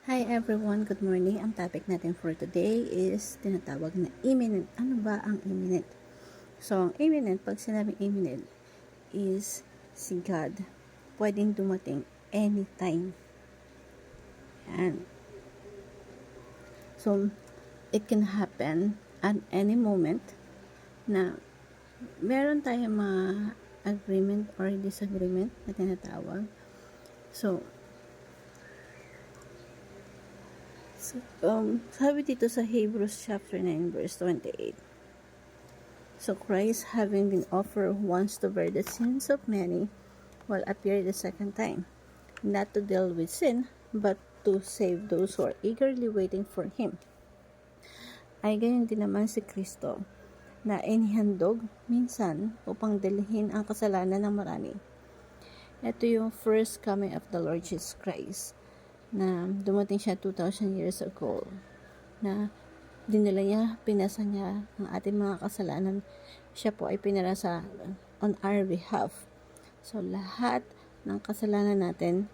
Hi everyone, good morning. Ang topic natin for today is tinatawag na imminent. Ano ba ang imminent? So, ang imminent, pag sinabing imminent, is si God. Pwedeng dumating anytime. Yan. So, it can happen at any moment na meron tayong mga agreement or disagreement na tinatawag. So, sabi dito sa Hebrews chapter 9 verse 28. So Christ, having been offered once to bear the sins of many, will appear the second time, not to deal with sin, but to save those who are eagerly waiting for Him. Ay gayon din naman si Kristo, na inihandog minsan upang dalhin ang kasalanan ng marami. Ito yung first coming of the Lord Jesus Christ, na dumating siya 2,000 years ago, na dinala niya, pinasa niya ang ating mga kasalanan. Siya po ay pinarasa on our behalf. So, lahat ng kasalanan natin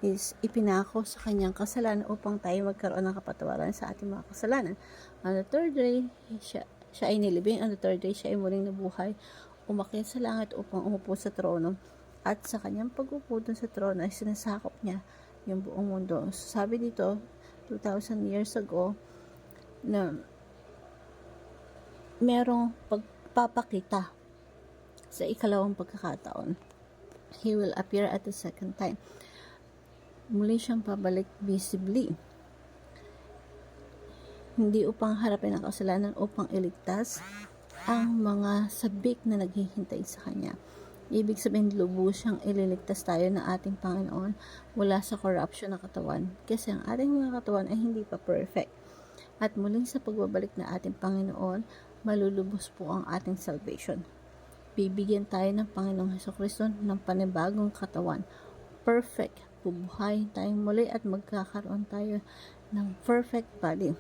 is ipinako sa kanyang kasalanan upang tayo magkaroon ng kapatawaran sa ating mga kasalanan. On the third day, siya ay nilibing. On the third day, siya ay muling nabuhay, umakyat sa langit upang umupo sa trono. At sa kanyang pag-upo dun sa trono ay sinasakop niya yung buong mundo. So, sabi dito, 2,000 years ago, na merong pagpapakita sa ikalawang pagkakataon. He will appear at the second time. Muli siyang pabalik visibly. Hindi upang harapin ang kasalanan, upang iligtas ang mga sabik na naghihintay sa kanya. Ibig sabihin, lubos siyang ililigtas tayo ng ating Panginoon mula sa corruption ng katawan. Kasi ang ating mga katawan ay hindi pa perfect. At muling sa pagbabalik na ating Panginoon, malulubos po ang ating salvation. Bibigyan tayo ng Panginoong Hesukristo ng panibagong katawan. Perfect. Bubuhayin tayong muli at magkakaroon tayo ng perfect body.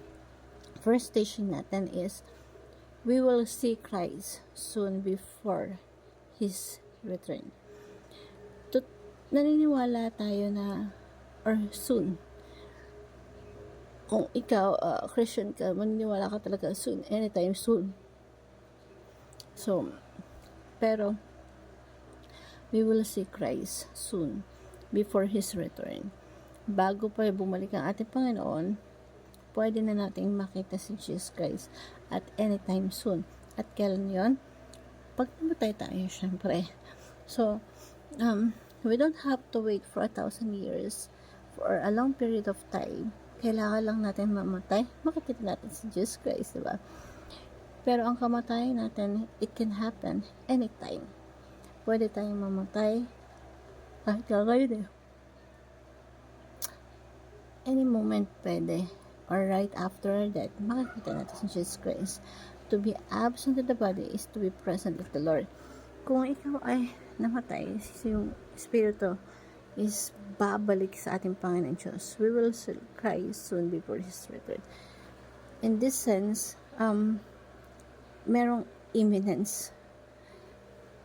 First station natin is, we will see Christ soon before His return. Naniniwala tayo na, or soon, kung ikaw, Christian ka, maniniwala ka talaga soon, anytime soon. So, pero, we will see Christ soon, before His return. Bago pa bumalik ang ating Panginoon, pwede na nating makita si Jesus Christ at anytime soon. At kailan yon? Pag namatay tayo, syempre. So, we don't have to wait for 1,000 years, for a long period of time. Kailangan lang natin mamatay, makikita natin si Jesus Christ, diba? Pero ang kamatayan natin, it can happen anytime. Pwede tayong mamatay kahit kakain any moment pwede, or right after that, makikita natin si Jesus Christ. To be absent of the body is to be present with the Lord. Kung ikaw ay namatay, yung Espiritu is babalik sa ating Panginoon Diyos. We will see Christ soon before His return. In this sense, merong imminence.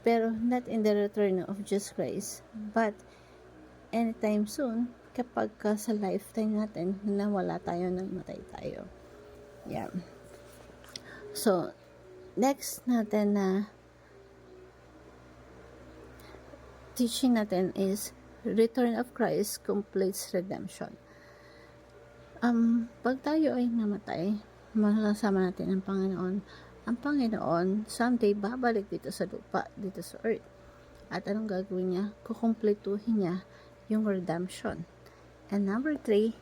Pero not in the return of Jesus Christ, but anytime soon, kapag sa lifetime natin, na wala tayo, namatay tayo. Yeah. So, next natin na teaching natin is Return of Christ completes redemption. Pag tayo ay namatay, makasama natin ang Panginoon. Ang Panginoon, someday babalik dito sa lupa, dito sa earth. At anong gagawin niya? Kukumpletuhin niya yung redemption. And number 3,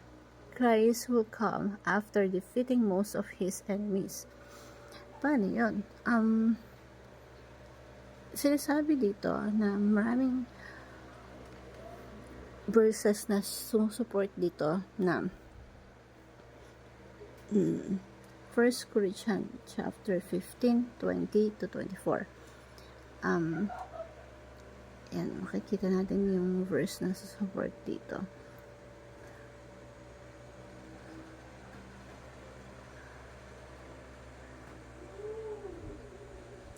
Christ will come after defeating most of His enemies. Paano yun? Sinasabi dito na maraming verses na sumusupport dito na 1 Corinthians chapter 15, 20 to 24. Yan, makikita natin yung verse na susupport dito.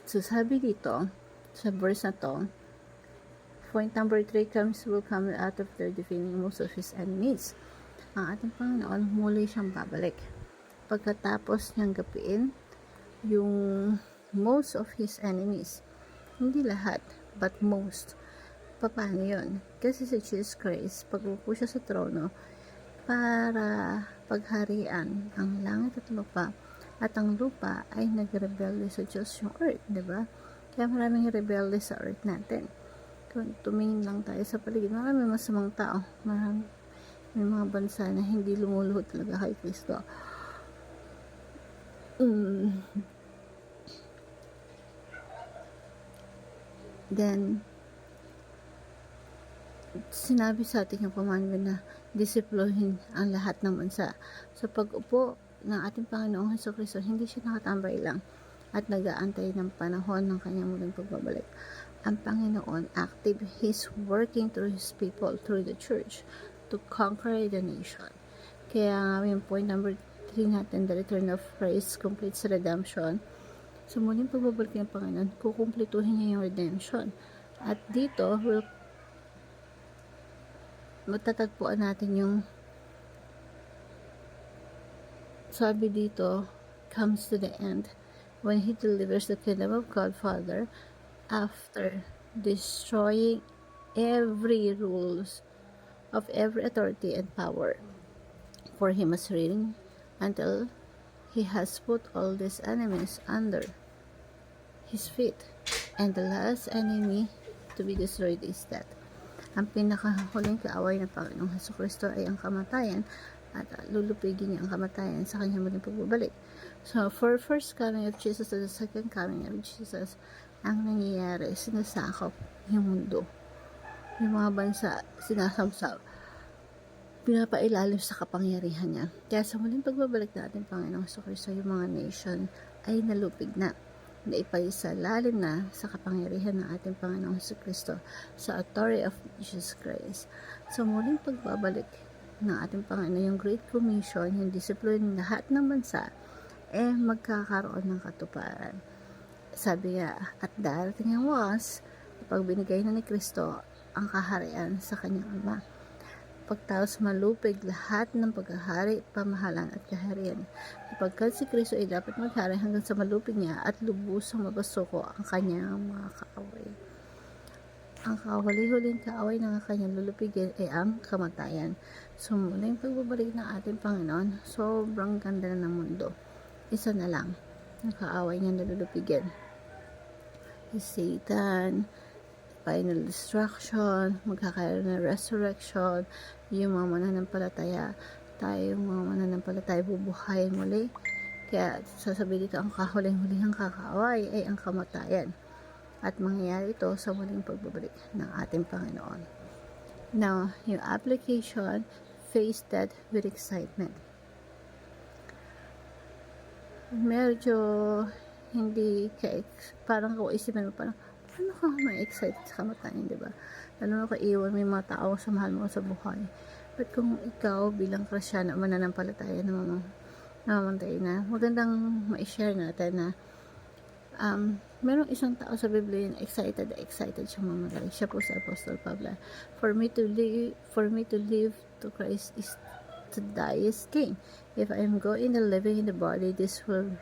So, sabi dito, sa verse na to, point number 3, comes will come out of their defeating most of His enemies. ang ating Panginoon muli siyang babalik. Pagkatapos niyang gapiin yung most of his enemies. Hindi lahat, but most. Paano yun? Kasi si Jesus Christ, pag-upo siya sa trono, para pagharian ang langit at lupa, at ang lupa ay nagrebelde sa Diyos, yung earth, di ba? Kaya maraming rebelde sa earth natin. Kung tumingin lang tayo sa paligid, maraming masamang tao, may mga bansa na hindi lumuluhod talaga kay Kristo. Then, sinabi sa ating yung commandment na disiplohin ang lahat ng bansa. So, pag-upo ng ating Panginoong Hesukristo, hindi siya nakatambay lang at nag-aantay ng panahon ng kanyang muling pagbabalik. Ang Panginoon, active, He's working through His people, through the church, to conquer the nation. Kaya yung point number 3 natin, the return of Christ completes redemption. So, muling pagbabalik ng Panginoon, kukumplituhin niya yung redemption. At dito, matatagpuan natin yung sabi dito, comes to the end when He delivers the kingdom of God Father after destroying every rules of every authority and power. For He must reign until He has put all these enemies under His feet. And the last enemy to be destroyed is death. Ang pinakahuling kaaway ng Panginoong Hesukristo ay ang kamatayan, at lulupigin niya ang kamatayan sa kanyang muling pagbabalik. So, for first coming of Jesus to the second coming of Jesus, ang nangyayari, sinasakop yung mundo. Yung mga bansa, sinasamsab, pinapailalim sa kapangyarihan niya. Kaya sa muling pagbabalik natin, Panginoong Hesukristo, yung mga nation ay nalupig na ipaisalalim na sa kapangyarihan ng ating Panginoong Hesukristo, sa authority of Jesus Christ. So, muling pagbabalik ng ating Panginoon, yung Great Commission, yung discipline ng lahat ng bansa, magkakaroon ng katuparan. Sabi nga, at darating ang wakas, kapag binigay na ni Kristo ang kaharian sa kanyang Ama. Pagtaos malupig lahat ng paghahari, pamahalan at kaharian. Sapagkat si Kristo ay dapat maghari hanggang sa malupig niya at lubusang mapasuko ang kanyang mga kaaway. Ang kahuli-huling kaaway ng kanyang lulupigin ay ang kamatayan. So, muling pagbabalik ng ating Panginoon, sobrang ganda na ng mundo. Isa na lang, ang kaaway niya na lulupigin. Si Satan, final destruction, magkakaroon ng resurrection, yung mga mananampalataya, yung mga mananampalataya bubuhayin muli. Kaya sasabihin dito, ang kahuling-hulihang kakaaway ay ang kamatayan. At mangyayari ito sa muling pagbabalik ng ating Panginoon. Now, yung application, face that with excitement. Medyo hindi parang kaisipan mo, parang paano ka ma-excite sa kamatayan, di ba? Lalo na kaiwan may mga tao sa mahal mo sa buhay. But kung ikaw bilang Kristyano mananampalataya na namamatay na, magandang ma-share natin na merong isang tao sa Biblia na excited siya mamatay. Siya po si Apostle Pablo. For me to live to Christ is to die is gain. If I am going and living in the body, this will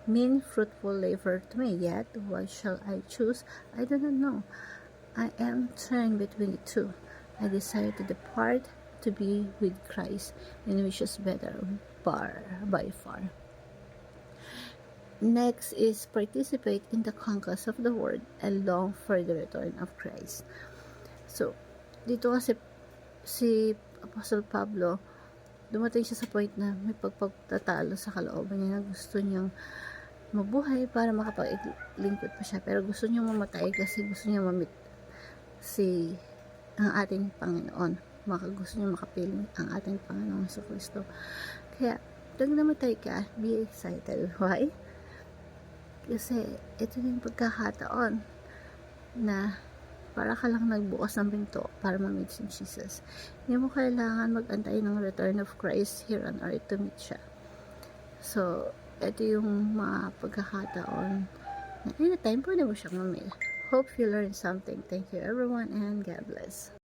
mean fruitful labor to me. Yet, what shall I choose? I do not know. I am torn between the two. I desire to depart to be with Christ, and which is better by far. Next is participate in the conquest of the world and long for the return of Christ. So, dito kasi si Apostle Pablo, dumating siya sa point na may pagpagtatalo sa kalooban niya na gusto niyang mabuhay para makapaglingkod pa siya, pero gusto niyang mamatay kasi gusto niyang mamit ang ating Panginoon. Gusto niyang makapiling ang ating Panginoon sa Kristo. Kaya, pag namatay ka, be excited. Why? Kasi ito yung pagkakataon na para ka lang nagbukas ng pinto para ma-meet si Jesus. Hindi mo kailangan mag-antay ng return of Christ here on earth to meet siya. So, ito yung mga pagkakataon na anytime pwede mo siyang ma-meet. Hope you learned something. Thank you everyone and God bless.